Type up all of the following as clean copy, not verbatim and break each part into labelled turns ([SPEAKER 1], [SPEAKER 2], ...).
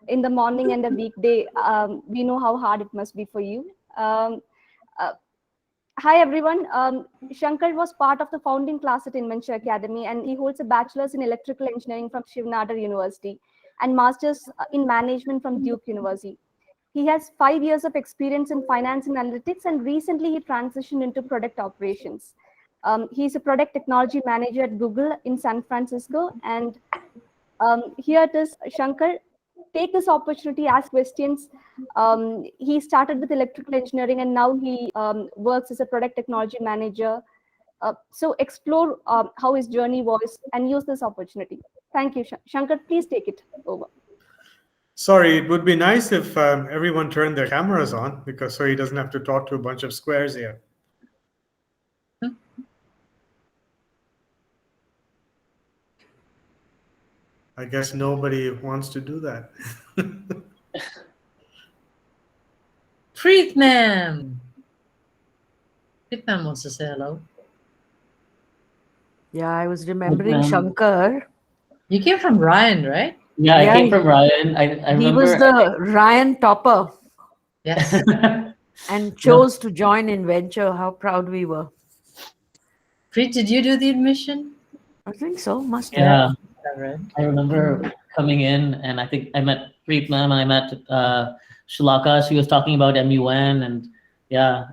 [SPEAKER 1] in the morning and a weekday. We know how hard it must be for you. Hi, everyone. Shankar was part of the founding class at Inventure Academy, and he holds a bachelor's in electrical engineering from Shiv Nadar University and master's in management from Duke University. He has 5 years of experience in finance and analytics, and recently he transitioned into product operations. He's a product technology manager at Google in San Francisco. And here it is, Shankar, take this opportunity, ask questions. He started with electrical engineering and now he works as a product technology manager. So explore how his journey was and use this opportunity. Thank you, Shankar. Please take it over.
[SPEAKER 2] Sorry, it would be nice if everyone turned their cameras on, because so he doesn't have to talk to a bunch of squares here. I guess nobody wants to do that.
[SPEAKER 3] Preet ma'am. Preet ma'am wants to say hello.
[SPEAKER 4] Yeah, I was remembering Shankar.
[SPEAKER 3] You came from Ryan, right?
[SPEAKER 5] Yeah, I came from Ryan. I
[SPEAKER 4] He
[SPEAKER 5] remember.
[SPEAKER 4] was the Ryan topper.
[SPEAKER 3] Yes.
[SPEAKER 4] And chose to join Inventure. How proud we were.
[SPEAKER 3] Preet, did you do the admission?
[SPEAKER 4] I think so. Must
[SPEAKER 5] Yeah.
[SPEAKER 4] have.
[SPEAKER 3] Right.
[SPEAKER 5] I remember coming in, and I think I met Preet ma'am, and I met Shalaka. She was talking about MUN, and yeah.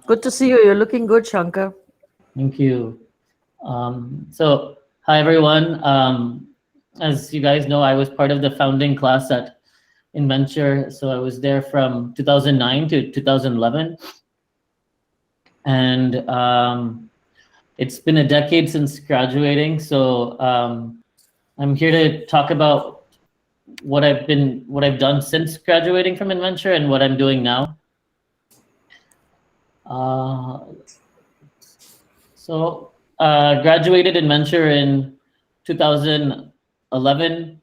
[SPEAKER 4] Good to see you. You're looking good, Shankar.
[SPEAKER 5] Thank you. So, hi everyone. As you guys know, I was part of the founding class at Inventure. So I was there from 2009 to 2011. And it's been a decade since graduating. So I'm here to talk about what I've done since graduating from Inventure and what I'm doing now. Graduated Inventure in 2011,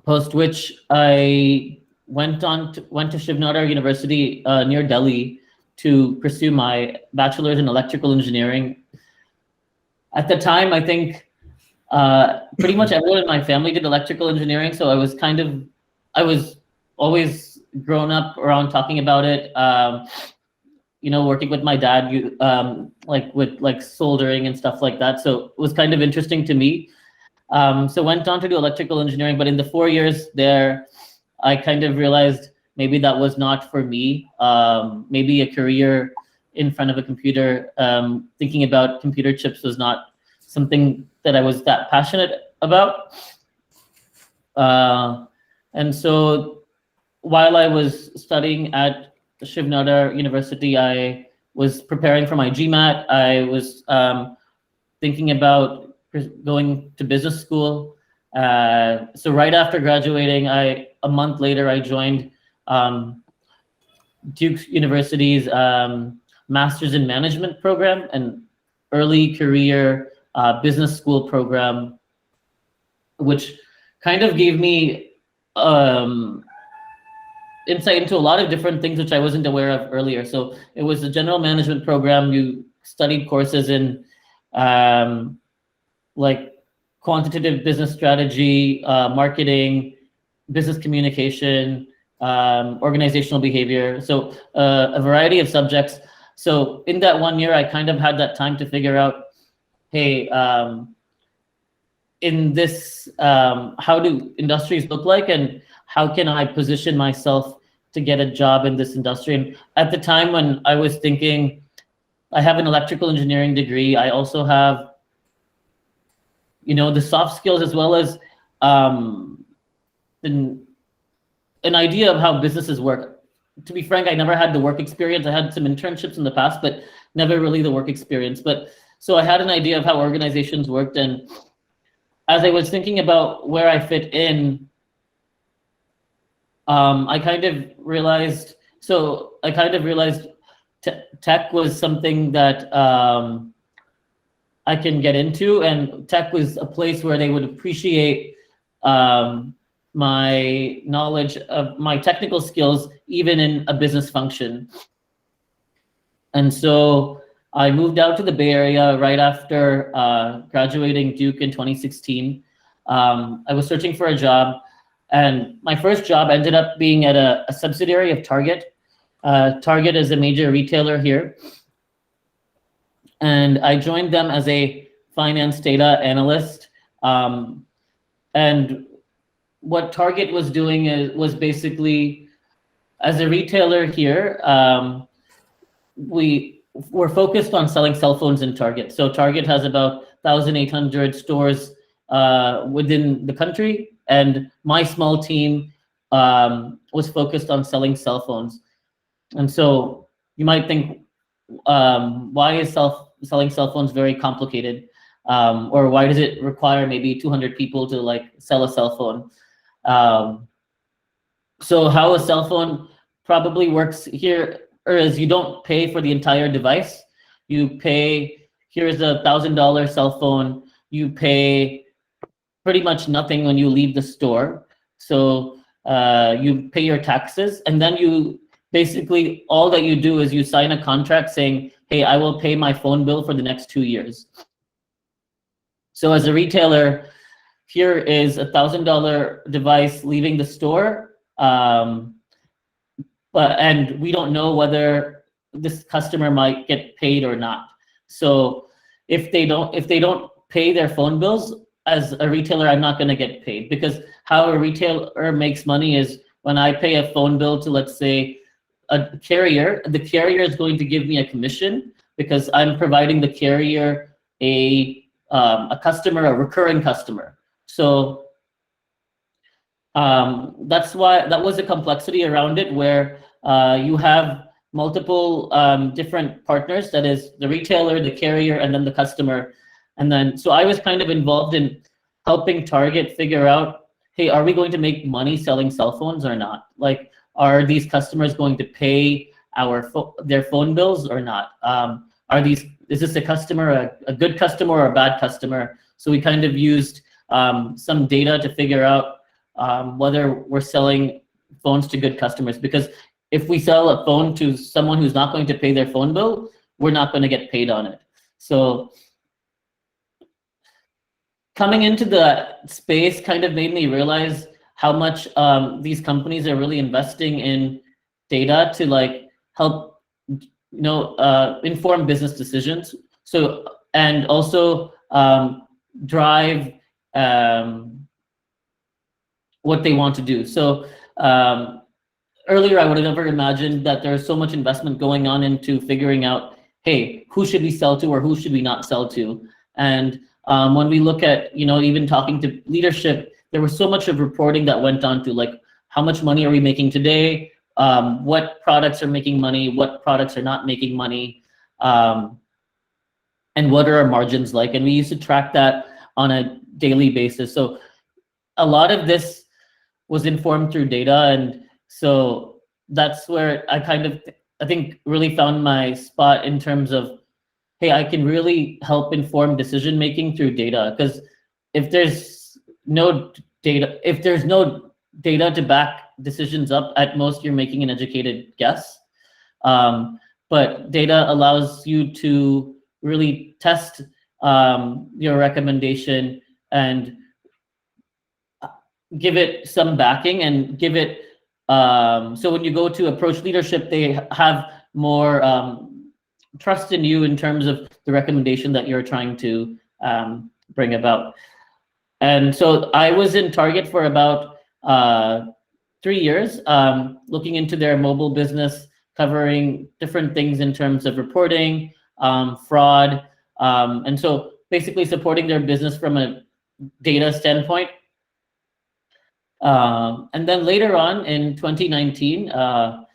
[SPEAKER 5] post which I went to Shiv Nadar University near Delhi to pursue my bachelor's in electrical engineering. At the time, I think pretty much everyone in my family did electrical engineering, so I was always grown up around talking about it. Working with my dad, with soldering and stuff like that. So it was kind of interesting to me. So went on to do electrical engineering, but in the 4 years there, I kind of realized maybe that was not for me. Maybe a career in front of a computer, thinking about computer chips was not something that I was that passionate about. And so while I was studying at Shiv Nadar University, I was preparing for my GMAT. I was thinking about going to business school. So right after graduating, a month later, I joined Duke University's Master's in Management program, an early career business school program, which kind of gave me insight into a lot of different things which I wasn't aware of earlier. So it was a general management program. You studied courses in like quantitative business strategy, marketing, business communication, organizational behavior. So a variety of subjects. So in that 1 year, I kind of had that time to figure out, hey, in this, how do industries look like, and how can I position myself to get a job in this industry? And at the time when I was thinking, I have an electrical engineering degree. I also have, the soft skills as well as an idea of how businesses work. To be frank, I never had the work experience. I had some internships in the past, but never really the work experience. So I had an idea of how organizations worked. And as I was thinking about where I fit in, I kind of realized tech was something that I can get into, and tech was a place where they would appreciate my knowledge of my technical skills, even in a business function. And so I moved out to the Bay Area right after graduating Duke in 2016. I was searching for a job, and my first job ended up being at a subsidiary of Target. Target is a major retailer here. And I joined them as a finance data analyst. And what Target was doing was basically, as a retailer here, we were focused on selling cell phones in Target. So Target has about 1,800 stores within the country, and my small team was focused on selling cell phones. And so you might think, why is selling cell phones very complicated? Or why does it require maybe 200 people to like sell a cell phone? So how a cell phone probably works here is you don't pay for the entire device. You pay, here's a $1,000 cell phone. You pay pretty much nothing when you leave the store. So you pay your taxes, and then you basically, all that you do is you sign a contract saying, hey, I will pay my phone bill for the next 2 years. So as a retailer, here is a $1,000 device leaving the store, and we don't know whether this customer might get paid or not. So if they don't pay their phone bills, as a retailer, I'm not going to get paid, because how a retailer makes money is when I pay a phone bill to, let's say, a carrier, the carrier is going to give me a commission because I'm providing the carrier a customer, a recurring customer. So that's why that was a complexity around it, where you have multiple different partners, that is the retailer, the carrier, and then the customer. And then, so I was kind of involved in helping Target figure out, hey, are we going to make money selling cell phones or not? Like, are these customers going to pay their phone bills or not? Is this a customer, a good customer or a bad customer? So we kind of used some data to figure out whether we're selling phones to good customers. Because if we sell a phone to someone who's not going to pay their phone bill, we're not going to get paid on it. So coming into the space kind of made me realize how much these companies are really investing in data to like help inform business decisions. So, and also drive what they want to do. So earlier, I would have never imagined that there's so much investment going on into figuring out, hey, who should we sell to or who should we not sell to? And when we look at, even talking to leadership, there was so much of reporting that went on to like, how much money are we making today? What products are making money? What products are not making money? And what are our margins like? And we used to track that on a daily basis. So a lot of this was informed through data. And so that's where I think really found my spot in terms of, hey, I can really help inform decision-making through data. Because if there's no data to back decisions up, at most you're making an educated guess. But data allows you to really test your recommendation and give it some backing and give it, so when you go to approach leadership, they have more trust in you in terms of the recommendation that you're trying to bring about. And so I was in Target for about 3 years, looking into their mobile business, covering different things in terms of reporting, fraud, and so basically supporting their business from a data standpoint. And then later on in 2019, a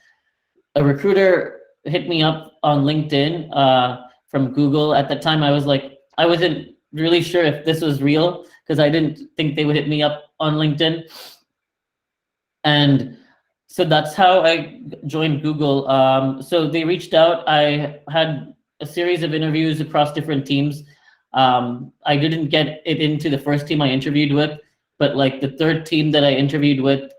[SPEAKER 5] recruiter hit me up on LinkedIn from Google. At the time, I wasn't really sure if this was real, because I didn't think they would hit me up on LinkedIn. And so that's how I joined Google. So they reached out. I had a series of interviews across different teams. I didn't get it into the first team I interviewed with, but like the third team that I interviewed with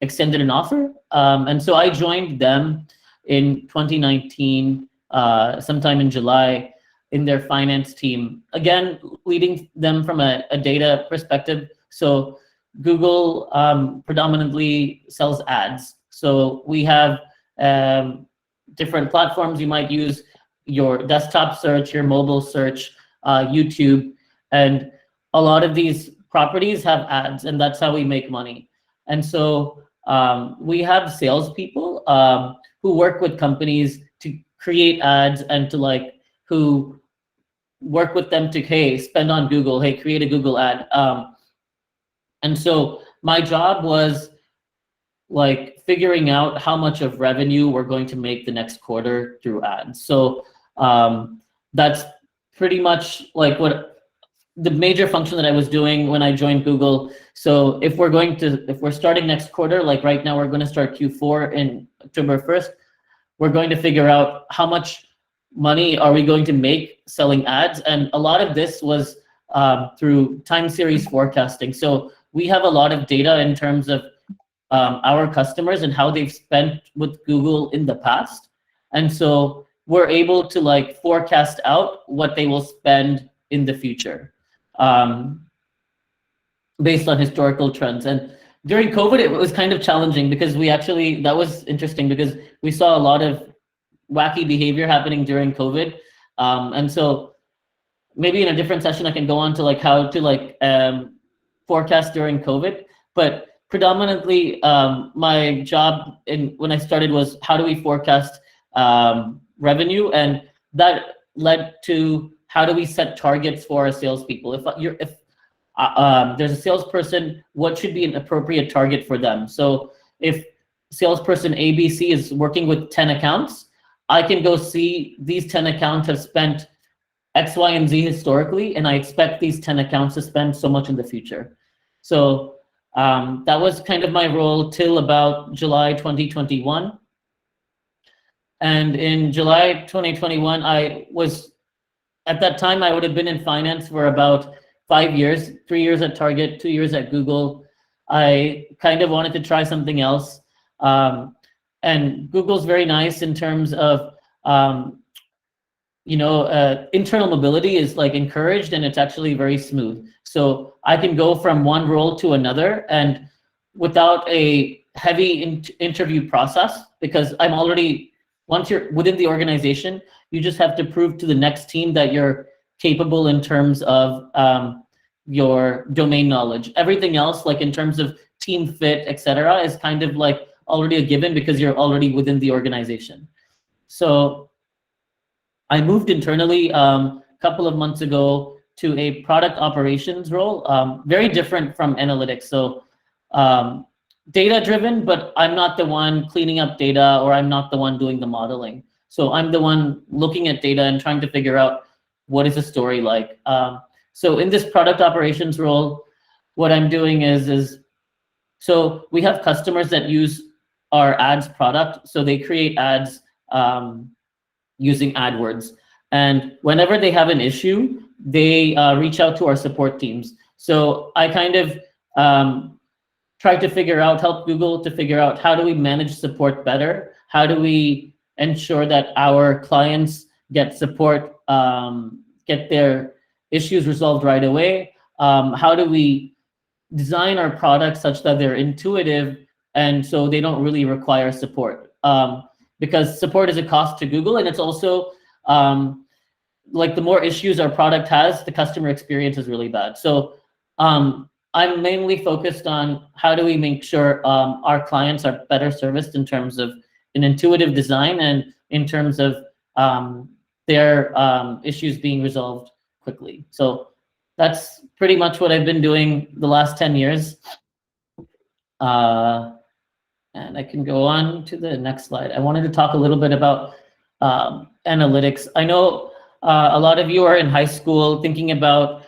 [SPEAKER 5] extended an offer. And so I joined them in 2019, sometime in July. in their finance team. Again, leading them from a data perspective. So Google predominantly sells ads. So we have different platforms. You might use your desktop search, your mobile search, YouTube, and a lot of these properties have ads, and that's how we make money. And so we have salespeople who work with companies to create ads and to who work with them to, hey, spend on Google, hey, create a Google ad. And so my job was figuring out how much of revenue we're going to make the next quarter through ads. So that's pretty much what the major function that I was doing when I joined Google. So if we're starting next quarter, like right now, we're going to start Q4 in October 1st, we're going to figure out how much money are we going to make selling ads. And a lot of this was through time series forecasting. So we have a lot of data in terms of our customers and how they've spent with Google in the past. And so we're able to forecast out what they will spend in the future based on historical trends. And during COVID, it was kind of challenging because that was interesting because we saw a lot of wacky behavior happening during COVID. And so maybe in a different session, I can go on to how to forecast during COVID. But predominantly, my job when I started was how do we forecast revenue, and that led to how do we set targets for our salespeople. If there's a salesperson, what should be an appropriate target for them? So if salesperson ABC is working with 10 accounts, I can go see these 10 accounts have spent X, Y, and Z historically, and I expect these 10 accounts to spend so much in the future. So that was kind of my role till about July 2021. And in July 2021, at that time, I would have been in finance for about 5 years, 3 years at Target, 2 years at Google. I kind of wanted to try something else. And Google's very nice in terms of, internal mobility is encouraged, and it's actually very smooth. So I can go from one role to another and without a heavy interview process, because once you're within the organization, you just have to prove to the next team that you're capable in terms of your domain knowledge. Everything else, in terms of team fit, etc., is kind of already a given because you're already within the organization. So I moved internally a couple of months ago to a product operations role, very different from analytics. So data driven, but I'm not the one cleaning up data, or I'm not the one doing the modeling. So I'm the one looking at data and trying to figure out what is the story like. So in this product operations role, what I'm doing is so we have customers that use our ads product. So they create ads using AdWords. And whenever they have an issue, they reach out to our support teams. So I kind of try to help Google to figure out how do we manage support better? How do we ensure that our clients get support, get their issues resolved right away? How do we design our products such that they're intuitive and so they don't really require support? Because support is a cost to Google, and it's also the more issues our product has, the customer experience is really bad. So I'm mainly focused on how do we make sure our clients are better serviced in terms of an intuitive design and in terms of their issues being resolved quickly. So that's pretty much what I've been doing the last 10 years. And I can go on to the next slide. I wanted to talk a little bit about analytics. I know a lot of you are in high school thinking about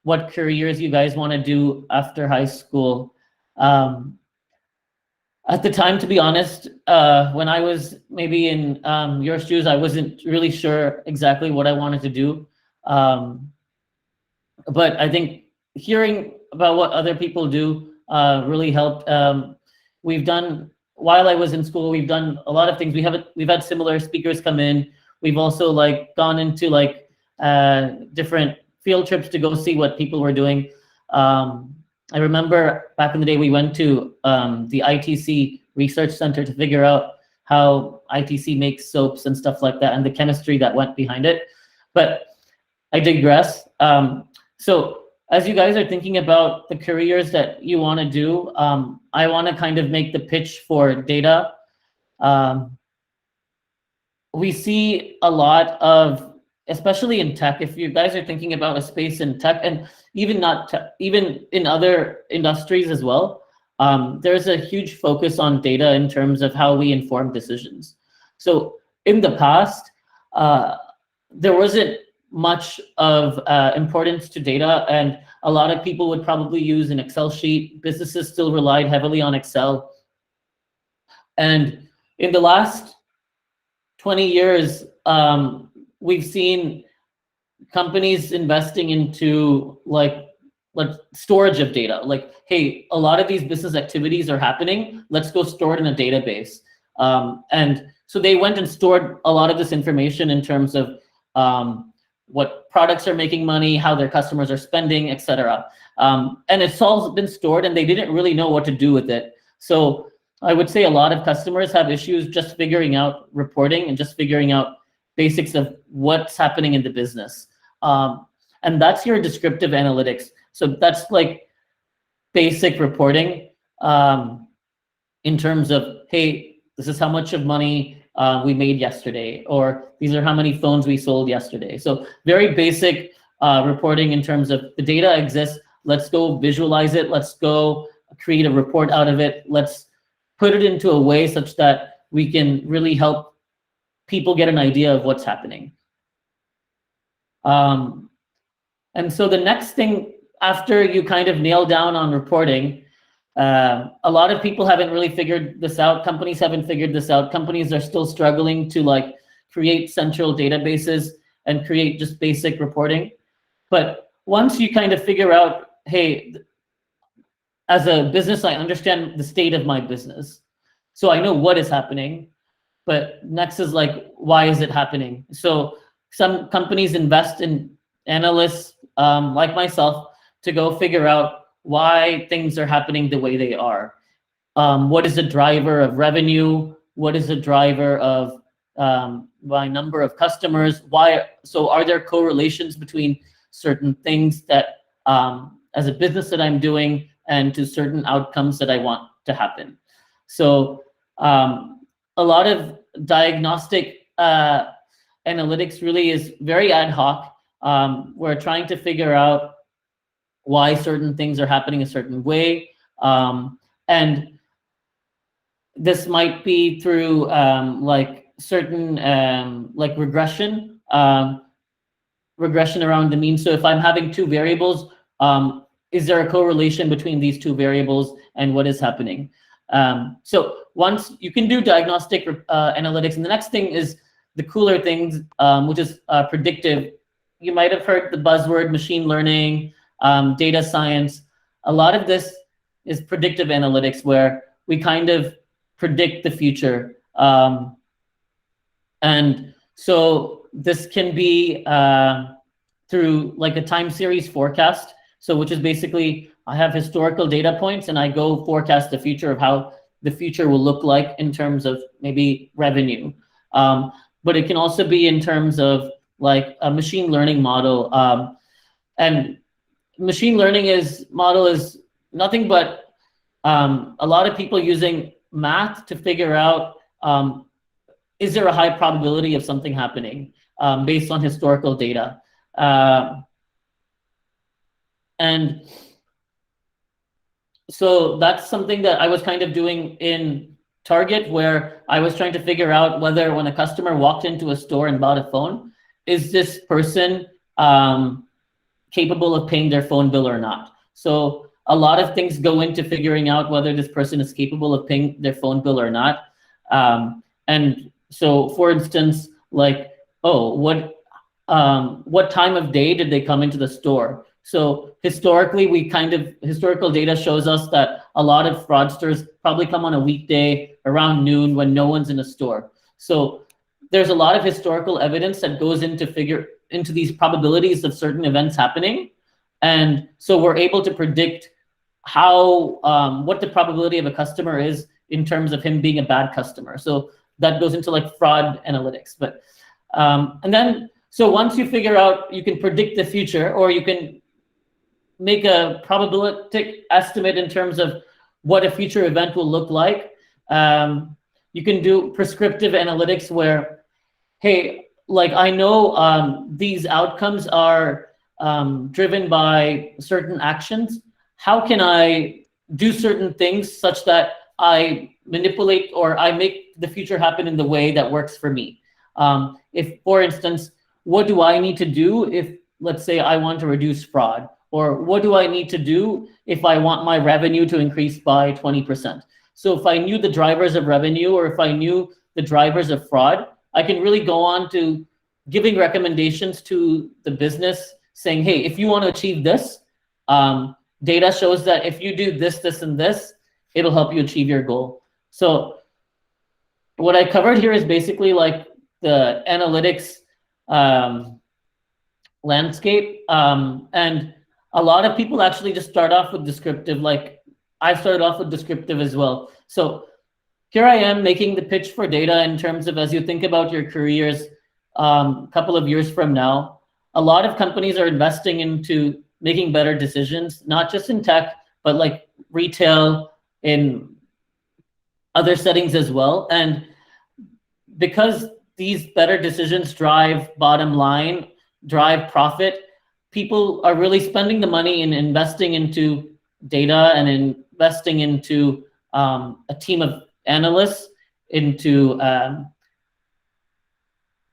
[SPEAKER 5] what careers you guys want to do after high school. At the time, to be honest, when I was maybe in your shoes, I wasn't really sure exactly what I wanted to do. But I think hearing about what other people do really helped. While I was in school, we've done a lot of things. We've had similar speakers come in. We've also like gone into like different field trips to go see what people were doing. I remember back in the day, we went to the ITC Research Center to figure out how ITC makes soaps and stuff like that, and the chemistry that went behind it. But I digress. So as you guys are thinking about the careers that you want to do, I want to kind of make the pitch for data. We see a lot of, especially in tech, if you guys are thinking about a space in tech, and even not tech, even in other industries as well, there's a huge focus on data in terms of how we inform decisions. So in the past, there wasn't much of importance to data, and a lot of people would probably use an Excel sheet. Businesses still relied heavily on Excel. And in the last 20 years, we've seen companies investing into like storage of data. Like, hey, a lot of these business activities are happening. Let's go store it in a database. And so they went and stored a lot of this information in terms of what products are making money, how their customers are spending, etc. And it's all been stored, and they didn't really know what to do with it. So I would say a lot of customers have issues just figuring out reporting and just figuring out basics of what's happening in the business. And that's your descriptive analytics. So that's like basic reporting in terms of, hey, this is how much of money we made yesterday, or these are how many phones we sold yesterday. So very basic reporting in terms of the data exists. Let's go visualize it. Let's go create a report out of it. Let's put it into a way such that we can really help people get an idea of what's happening. And so the next thing, after you kind of nail down on reporting, a lot of people haven't really figured this out. Companies haven't figured this out. Companies are still struggling to like create central databases and create just basic reporting. But once you kind of figure out, hey, as a business, I understand the state of my business. So I know what is happening, but next is like, why is it happening? So some companies invest in analysts like myself to go figure out why things are happening the way they are. What is the driver of revenue? What is the driver of by number of customers? Why? So are there correlations between certain things that as a business that I'm doing and to certain outcomes that I want to happen? So a lot of diagnostic analytics really is very ad hoc. We're trying to figure out why certain things are happening a certain way. And this might be through like certain like regression around the mean. So if I'm having two variables, is there a correlation between these two variables and what is happening? So once you can do diagnostic analytics, and the next thing is the cooler things, which is predictive. You might have heard the buzzword machine learning, data science. A lot of this is predictive analytics, where we kind of predict the future. And so this can be through like a time series forecast. So which is basically, I have historical data points and I go forecast the future of how the future will look like in terms of maybe revenue. But it can also be in terms of like a machine learning model. And machine learning model is nothing but a lot of people using math to figure out, is there a high probability of something happening based on historical data? And so that's something that I was kind of doing in Target, where I was trying to figure out whether when a customer walked into a store and bought a phone, is this person capable of paying their phone bill or not? So a lot of things go into figuring out whether this person is capable of paying their phone bill or not. And so, for instance, like, oh, what time of day did they come into the store? So historically, historical data shows us that a lot of fraudsters probably come on a weekday around noon when no one's in a store. So there's a lot of historical evidence that goes into these probabilities of certain events happening. And so we're able to predict how what the probability of a customer is in terms of him being a bad customer. So that goes into like fraud analytics. But and then so once you figure out, you can predict the future, or you can make a probabilistic estimate in terms of what a future event will look like. You can do prescriptive analytics where, hey, like I know these outcomes are driven by certain actions. How can I do certain things such that I manipulate or I make the future happen in the way that works for me? If, for instance, what do I need to do if, let's say, I want to reduce fraud? Or what do I need to do if I want my revenue to increase by 20%? So if I knew the drivers of revenue, or if I knew the drivers of fraud, I can really go on to giving recommendations to the business saying, hey, if you want to achieve this, data shows that if you do this, this, and this, it'll help you achieve your goal. So what I covered here is basically like the analytics landscape. And a lot of people actually just start off with descriptive, like I started off with descriptive as well. So here I am making the pitch for data in terms of, as you think about your careers a couple of years from now, a lot of companies are investing into making better decisions, not just in tech, but like retail, in other settings as well. And because these better decisions drive bottom line, drive profit, people are really spending the money in investing into data and investing into a team of analysts into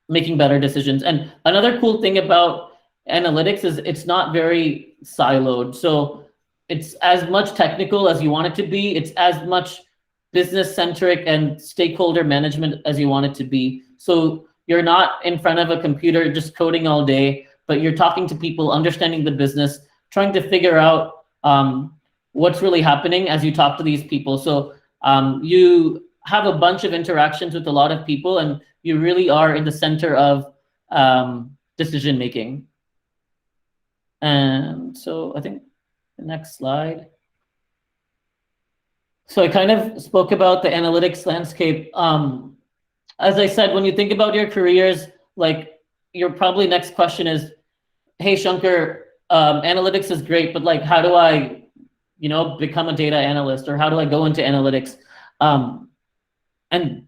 [SPEAKER 5] making better decisions. And another cool thing about analytics is it's not very siloed. So it's as much technical as you want it to be. It's as much business centric and stakeholder management as you want it to be. So you're not in front of a computer just coding all day, but you're talking to people, understanding the business, trying to figure out what's really happening as you talk to these people. So you have a bunch of interactions with a lot of people, and you really are in the center of decision making. And so I think the next slide. So I kind of spoke about the analytics landscape. As I said, when you think about your careers, like your probably next question is, hey, Shankar, analytics is great, but like, how do I, become a data analyst, or how do I go into analytics? And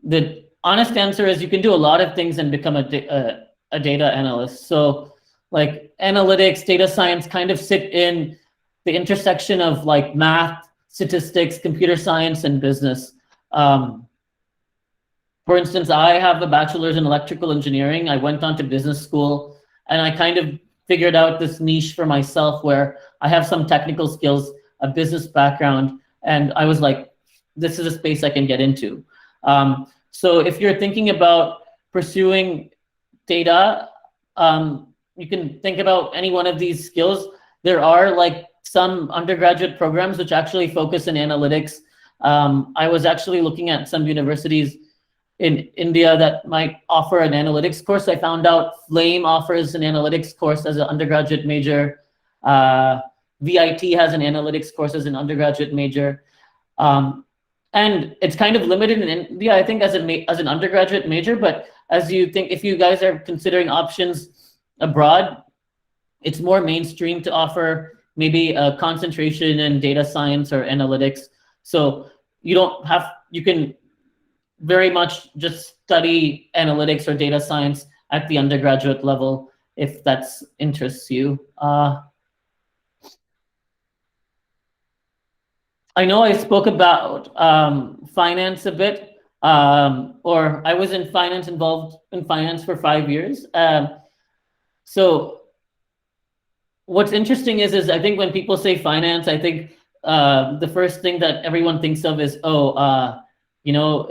[SPEAKER 5] the honest answer is you can do a lot of things and become a data analyst. So like analytics, data science kind of sit in the intersection of like math, statistics, computer science, and business. For instance, I have a bachelor's in electrical engineering. I went on to business school, and I kind of figured out this niche for myself where I have some technical skills, a business background, and I was like, this is a space I can get into. So if you're thinking about pursuing data, you can think about any one of these skills. There are like some undergraduate programs which actually focus in analytics. I was actually looking at some universities in India that might offer an analytics course. I found out Flame offers an analytics course as an undergraduate major. VIT has an analytics course as an undergraduate major. And it's kind of limited in India, I think, as an undergraduate major. But as you think, if you guys are considering options abroad, it's more mainstream to offer maybe a concentration in data science or analytics. So you can very much just study analytics or data science at the undergraduate level if that interests you. I know I spoke about finance a bit, or I was involved in finance for 5 years. So what's interesting is I think when people say finance, I think the first thing that everyone thinks of is,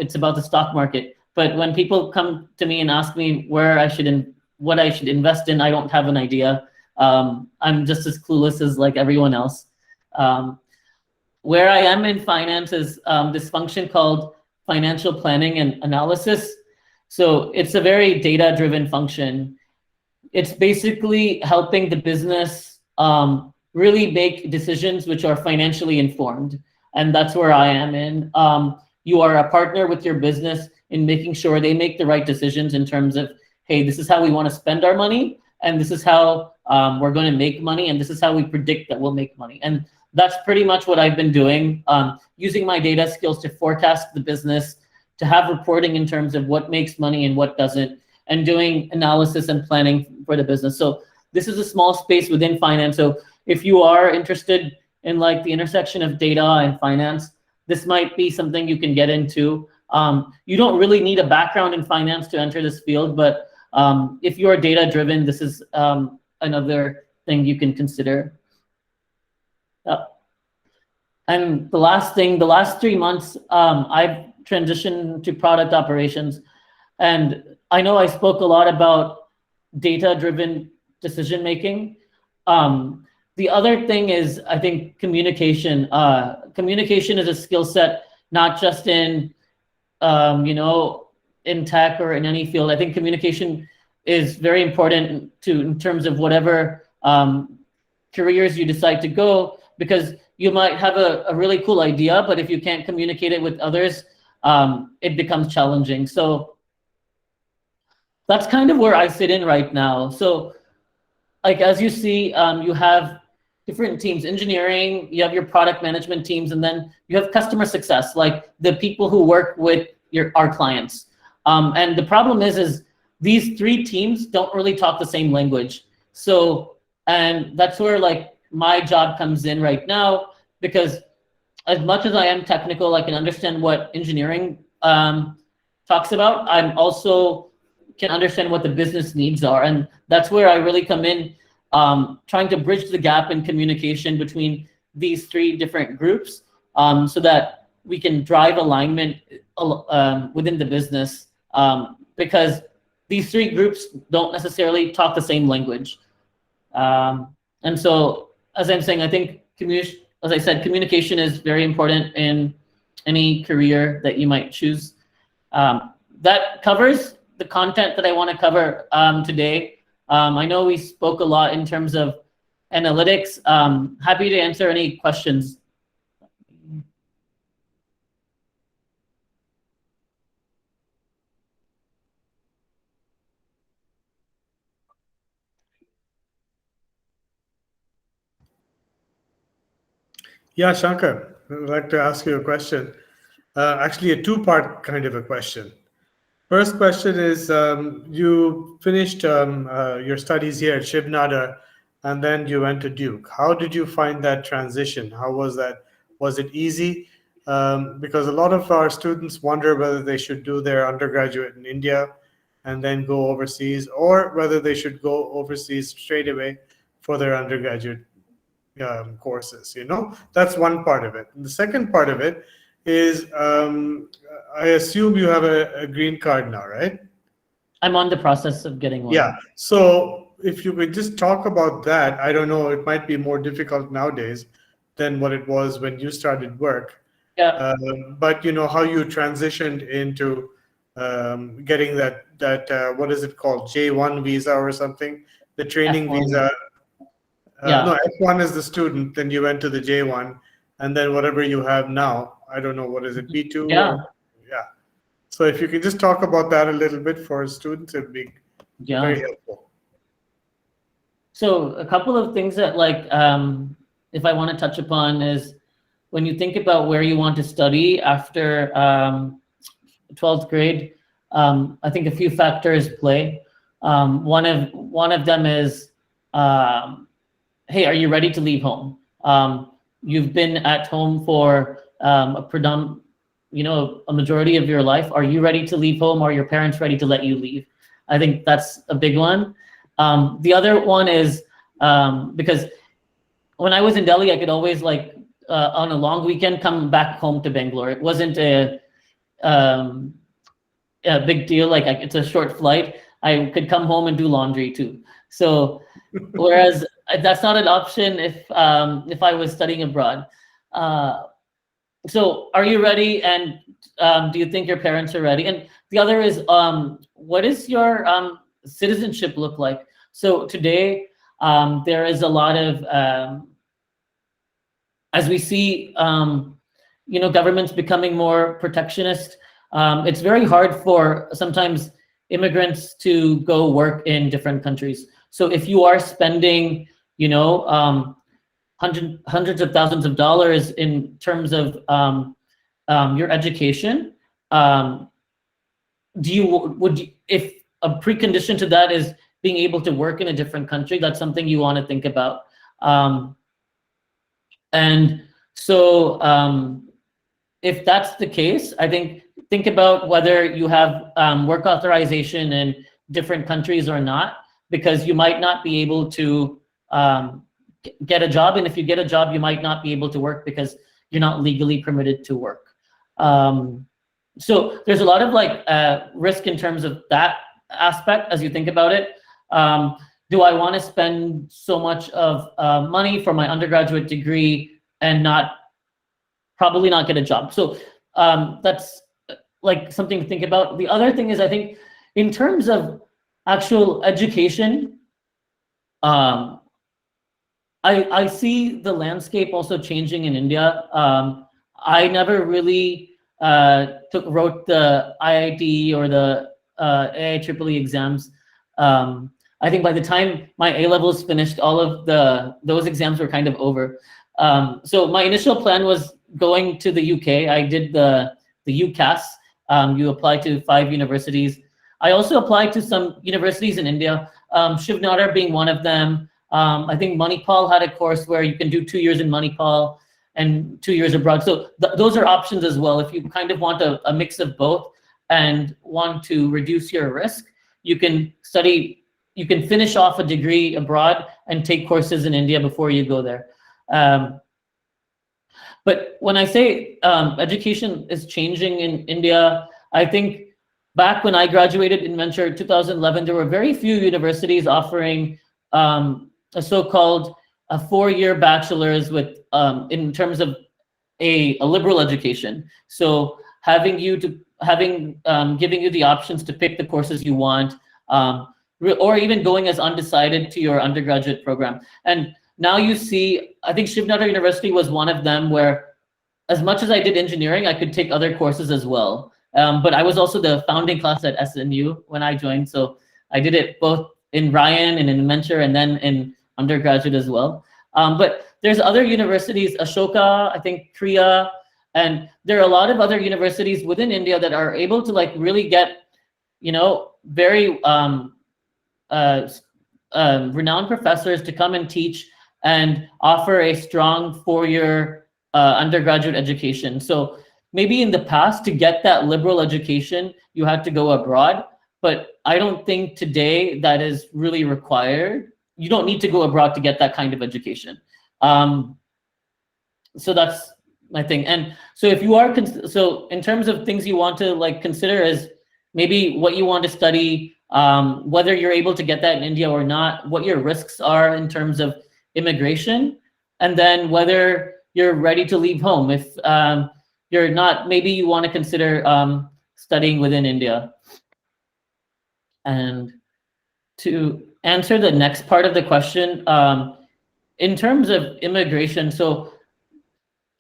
[SPEAKER 5] it's about the stock market. But when people come to me and ask me what I should invest in, I don't have an idea. I'm just as clueless as like everyone else. Where I am in finance is this function called financial planning and analysis. So it's a very data-driven function. It's basically helping the business really make decisions which are financially informed. And that's where I am in. You are a partner with your business in making sure they make the right decisions in terms of, hey, this is how we want to spend our money, and this is how we're going to make money, and this is how we predict that we'll make money. And that's pretty much what I've been doing, using my data skills to forecast the business, to have reporting in terms of what makes money and what doesn't, and doing analysis and planning for the business. So this is a small space within finance. So if you are interested in like the intersection of data and finance, this might be something you can get into. You don't really need a background in finance to enter this field, but if you are data driven, this is another thing you can consider. And the last thing, the last 3 months, I've transitioned to product operations. And I know I spoke a lot about data-driven decision-making. The other thing is, I think, communication. Communication is a skill set, not just in, in tech or in any field. I think communication is very important in terms of whatever careers you decide to go, because you might have a really cool idea, but if you can't communicate it with others, it becomes challenging. So that's kind of where I sit in right now. So like, as you see, you have different teams, engineering, you have your product management teams, and then you have customer success, like the people who work with our clients. And the problem is these three teams don't really talk the same language. So, and that's where like my job comes in right now, because as much as I am technical, I can understand what engineering talks about. I'm also can understand what the business needs are. And that's where I really come in, trying to bridge the gap in communication between these three different groups, so that we can drive alignment within the business, because these three groups don't necessarily talk the same language. And so, as I'm saying, I think, as I said, communication is very important in any career that you might choose. That covers the content that I want to cover today. I know we spoke a lot in terms of analytics. Happy to answer any questions.
[SPEAKER 2] Yeah, Shankar, I'd like to ask you a question. Actually, a two-part kind of a question. First question is, you finished your studies here at Shiv Nadar, and then you went to Duke. How did you find that transition? How was that? Was it easy? Because a lot of our students wonder whether they should do their undergraduate in India and then go overseas, or whether they should go overseas straight away for their undergraduate courses. That's one part of it. And the second part of it is, I assume you have a green card now, right?
[SPEAKER 5] I'm on the process of getting one.
[SPEAKER 2] Yeah. So if you could just talk about that, I don't know, it might be more difficult nowadays than what it was when you started work.
[SPEAKER 5] Yeah.
[SPEAKER 2] But how you transitioned into getting that what is it called, J1 visa or something, the training
[SPEAKER 5] F1.
[SPEAKER 2] visa.
[SPEAKER 5] Yeah.
[SPEAKER 2] No, F1 is the student, then you went to the J1, and then whatever you have now, I don't know, what is it, B2?
[SPEAKER 5] Yeah.
[SPEAKER 2] Yeah. So if you could just talk about that a little bit for students, it'd be very helpful.
[SPEAKER 5] So a couple of things that if I want to touch upon is, when you think about where you want to study after 12th grade, I think a few factors play. One of them is, hey, are you ready to leave home? You've been at home for a majority of your life. Are you ready to leave home? Are your parents ready to let you leave? I think that's a big one. The other one is, because when I was in Delhi, I could always on a long weekend come back home to Bangalore. It wasn't a big deal. It's a short flight. I could come home and do laundry too. So whereas that's not an option if I was studying abroad. So are you ready? And do you think your parents are ready? And the other is, what is your citizenship look like? So today, there is a lot of, as we see, governments becoming more protectionist. It's very hard for sometimes immigrants to go work in different countries. So if you are spending, hundreds of thousands of dollars in terms of your education, if a precondition to that is being able to work in a different country, that's something you want to think about. And so if that's the case, I think about whether you have work authorization in different countries or not, because you might not be able to get a job. And if you get a job, you might not be able to work because you're not legally permitted to work. So there's a lot of risk in terms of that aspect as you think about it. Do I want to spend so much of money for my undergraduate degree and probably not get a job? So that's something to think about. The other thing is, I think in terms of actual education, I see the landscape also changing in India. I never really wrote the IIT or the AIEEE exams. I think by the time my A-levels finished, all of those exams were kind of over. So my initial plan was going to the UK. I did the UCAS. You apply to 5 universities. I also applied to some universities in India, Shiv Nadar being one of them. I think Manipal had a course where you can do 2 years in Manipal and 2 years abroad. So those are options as well. If you kind of want a mix of both and want to reduce your risk, you can finish off a degree abroad and take courses in India before you go there. But when I say education is changing in India, I think back when I graduated in Venture 2011, there were very few universities offering a so-called 4-year bachelor's with in terms of a liberal education. So giving you the options to pick the courses you want, or even going as undecided to your undergraduate program. And now you see, I think Shiv Nadar University was one of them where, as much as I did engineering, I could take other courses as well. But I was also the founding class at SNU when I joined. So I did it both in Ryan and in Venture and then in undergraduate as well. But there's other universities, Ashoka, I think Kriya, and there are a lot of other universities within India that are able to really get, very renowned professors to come and teach and offer a strong 4-year undergraduate education. So maybe in the past, to get that liberal education, you had to go abroad, but I don't think today that is really required. You don't need to go abroad to get that kind of education. So that's my thing. And so if you are, so in terms of things you want to consider is maybe what you want to study, whether you're able to get that in India or not, what your risks are in terms of immigration, and then whether you're ready to leave home. If you're not, maybe you want to consider studying within India. And to answer the next part of the question, in terms of immigration, so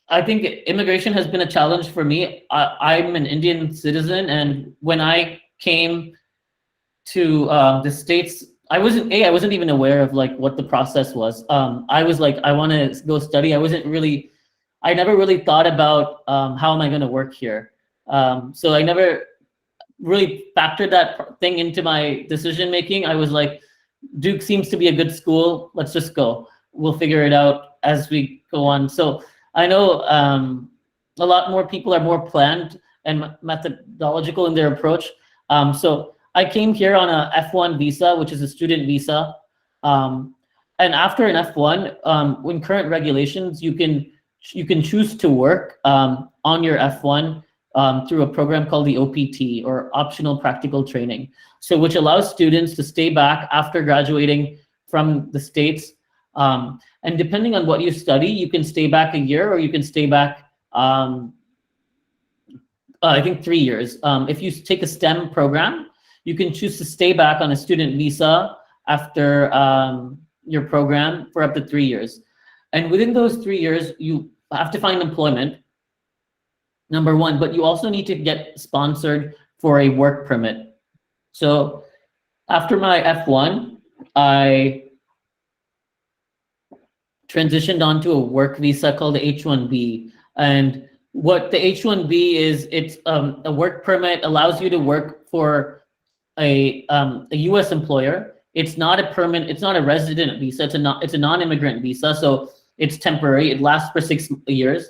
[SPEAKER 5] I think immigration has been a challenge for me. I'm an Indian citizen, and when I came to the States, I wasn't even aware of what the process was. I was like, I want to go study. I never really thought about how am I going to work here. So I never really factored that thing into my decision making. I was like, Duke seems to be a good school. Let's just go. We'll figure it out as we go on. So I know a lot more people are more planned and methodological in their approach. So I came here on a F1 visa, which is a student visa. And after an F1, in current regulations, you can choose to work on your F1 through a program called the OPT, or Optional Practical Training. So which allows students to stay back after graduating from the States. And depending on what you study, you can stay back a year or you can stay back I think 3 years. If you take a STEM program, you can choose to stay back on a student visa after your program for up to 3 years. And within those 3 years, you have to find employment, number one, but you also need to get sponsored for a work permit. So after my F1, I transitioned onto a work visa called the H-1B. And what the H-1B is, it's a work permit, allows you to work for a U.S. employer. It's not a permanent, it's not a resident visa. It's a non-immigrant visa, so it's temporary. It lasts for 6 years.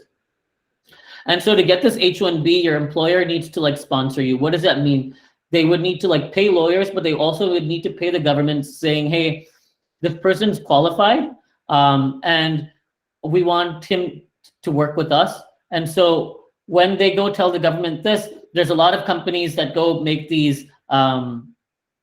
[SPEAKER 5] And so to get this H-1B, your employer needs to like sponsor you. What does that mean? They would need to like pay lawyers, but they also would need to pay the government saying, hey, this person's qualified, and we want him to work with us. And so when they go tell the government this, there's a lot of companies that go make these,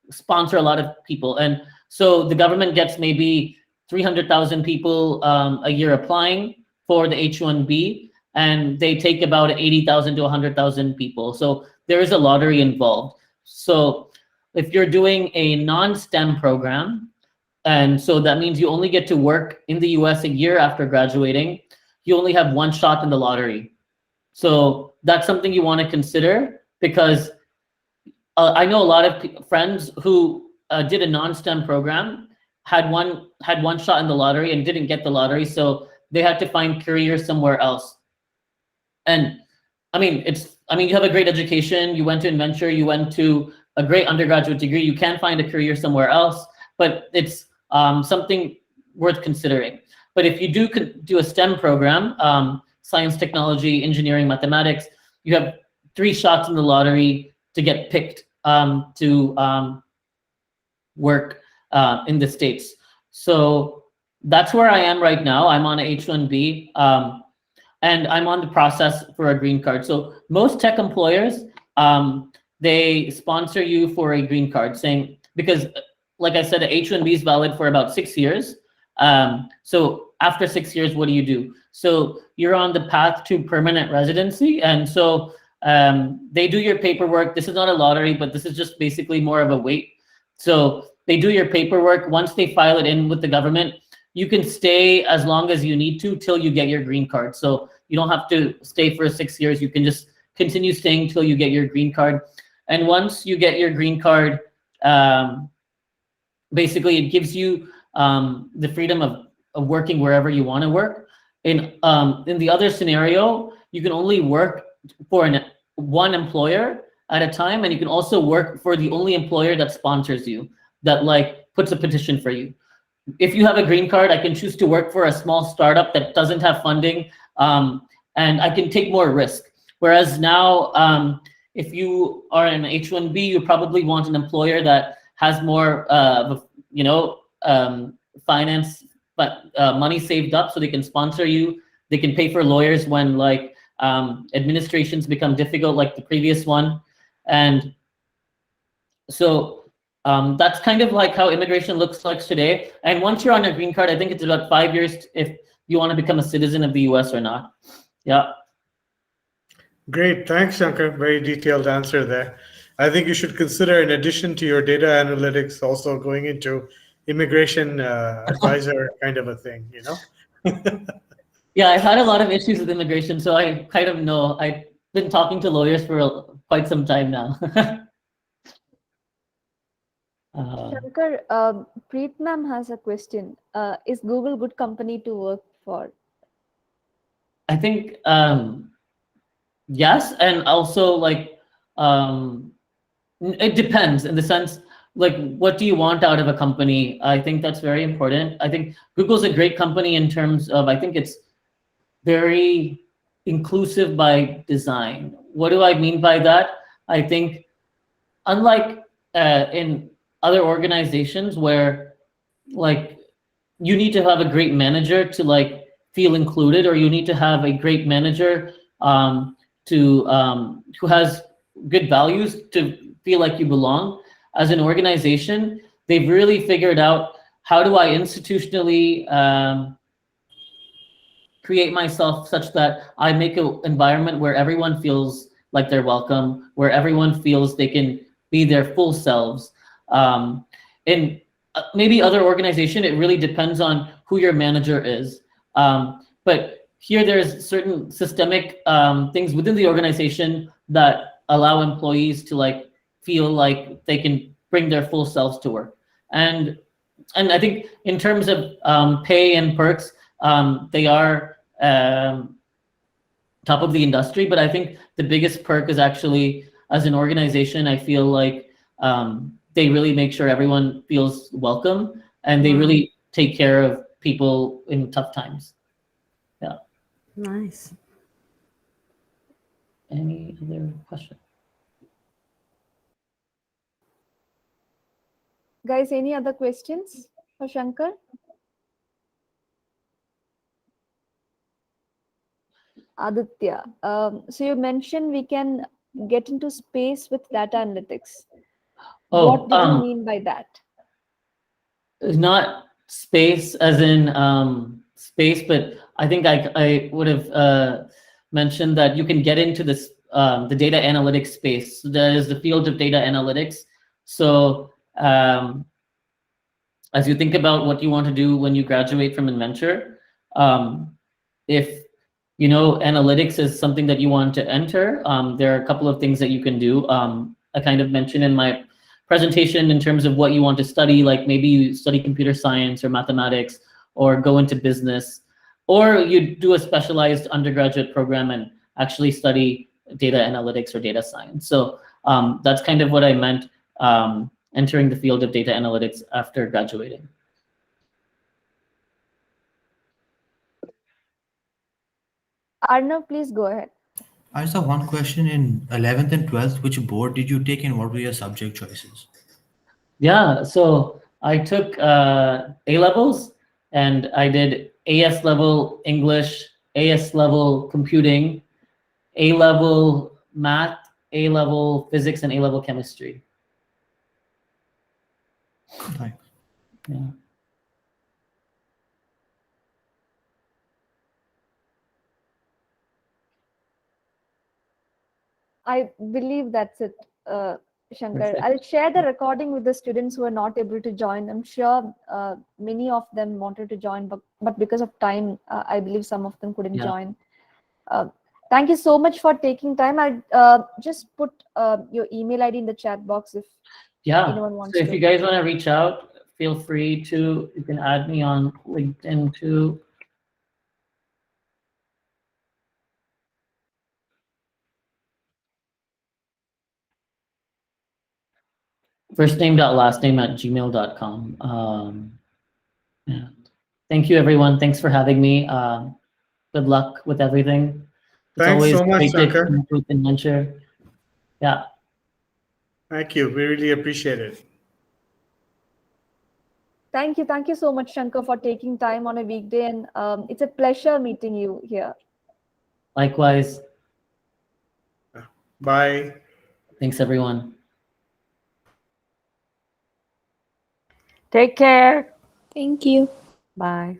[SPEAKER 5] sponsor a lot of people. And so the government gets maybe 300,000 people a year applying for the H-1B, and they take about 80,000 to 100,000 people. So there is a lottery involved. So if you're doing a non-STEM program, and so that means you only get to work in the US a year after graduating, you only have one shot in the lottery. So that's something you want to consider, because I know a lot of friends who did a non-STEM program, had one shot in the lottery and didn't get the lottery, so they had to find career somewhere else. And I mean, you have a great education, you went to Inventure, you went to a great undergraduate degree, you can find a career somewhere else, but it's something worth considering. But if you do a STEM program, science, technology, engineering, mathematics, you have 3 shots in the lottery to get picked to work in the States. So that's where I am right now. I'm on a H-1B, and I'm on the process for a green card. So most tech employers, they sponsor you for a green card, saying, because like I said, a H-1B is valid for about 6 years. So after 6 years, what do? So you're on the path to permanent residency. And so they do your paperwork. This is not a lottery, but this is just basically more of a wait. So they do your paperwork. Once they file it in with the government, you can stay as long as you need to till you get your green card. So you don't have to stay for 6 years. You can just continue staying till you get your green card. And once you get your green card, basically it gives you the freedom of working wherever you want to work. In the other scenario, you can only work for one employer at a time, and you can also work for the only employer that sponsors you, that like puts a petition for you. If you have a green card, I can choose to work for a small startup that doesn't have funding, and I can take more risk. Whereas now, if you are an H-1B, you probably want an employer that has more, finance, but money saved up, so they can sponsor you. They can pay for lawyers when like administrations become difficult, like the previous one. And so that's kind of like how immigration looks like today. And once you're on a green card, I think it's about 5 years if you want to become a citizen of the US or not. Yeah.
[SPEAKER 2] Great. Thanks, Shankar. Very detailed answer there. I think you should consider, in addition to your data analytics, also going into immigration advisor kind of a thing, you know?
[SPEAKER 5] Yeah, I've had a lot of issues with immigration, so I kind of know. I've been talking to lawyers for quite some time now.
[SPEAKER 1] Shankar, Preet ma'am has a question. Is Google a good company to work for?
[SPEAKER 5] I think yes, and also like it depends in the sense, like, what do you want out of a company? I think that's very important. I think Google's a great company in terms of, I think it's very inclusive by design. What do I mean by that? I think unlike in other organizations where like you need to have a great manager to like feel included, or you need to have a great manager who has good values to feel like you belong. As an organization, they've really figured out, how do I institutionally create myself such that I make an environment where everyone feels like they're welcome, where everyone feels they can be their full selves. In maybe other organization, it really depends on who your manager is. But here there's certain systemic things within the organization that allow employees to like feel like they can bring their full selves to work. And I think in terms of pay and perks, they are top of the industry. But I think the biggest perk is actually, as an organization, I feel like they really make sure everyone feels welcome, and they really take care of people in tough times. Yeah.
[SPEAKER 4] Nice.
[SPEAKER 5] Any other question?
[SPEAKER 1] Guys, any other questions for Shankar? Aditya, so you mentioned we can get into space with data analytics. What did you mean by that?
[SPEAKER 5] Not space as in space, but I think I would have mentioned that you can get into this the data analytics space. So there is the field of data analytics. So as you think about what you want to do when you graduate from Inventure, if you know analytics is something that you want to enter, there are a couple of things that you can do. I kind of mentioned in my presentation in terms of what you want to study, like maybe you study computer science or mathematics, or go into business, or you do a specialized undergraduate program and actually study data analytics or data science. So that's kind of what I meant, entering the field of data analytics after graduating.
[SPEAKER 1] Arnav, please go ahead.
[SPEAKER 6] I just have one question. In 11th and 12th, which board did you take and what were your subject choices?
[SPEAKER 5] Yeah, so I took A-levels, and I did AS level English, AS level computing, A-level math, A-level physics, and A-level chemistry.
[SPEAKER 6] Thanks.
[SPEAKER 5] Yeah.
[SPEAKER 1] I believe that's it, Shankar.
[SPEAKER 5] Perfect.
[SPEAKER 1] I'll share the recording with the students who are not able to join. I'm sure many of them wanted to join, but because of time, I believe some of them couldn't join. Thank you so much for taking time. I'll just put your email ID in the chat box if anyone wants
[SPEAKER 5] so if
[SPEAKER 1] to.
[SPEAKER 5] you guys want to reach out, feel free to. You can add me on LinkedIn too. firstname.lastname@gmail.com. Yeah. Thank you, everyone. Thanks for having me. Good luck with everything. It's
[SPEAKER 2] Thanks
[SPEAKER 5] always
[SPEAKER 2] so much,
[SPEAKER 5] great to
[SPEAKER 2] Shankar.
[SPEAKER 5] connect with Inventure. Yeah.
[SPEAKER 2] Thank you. We really appreciate it.
[SPEAKER 1] Thank you so much, Shankar, for taking time on a weekday, and it's a pleasure meeting you here.
[SPEAKER 5] Likewise.
[SPEAKER 2] Bye.
[SPEAKER 5] Thanks, everyone.
[SPEAKER 4] Take care.
[SPEAKER 7] Thank you.
[SPEAKER 4] Bye.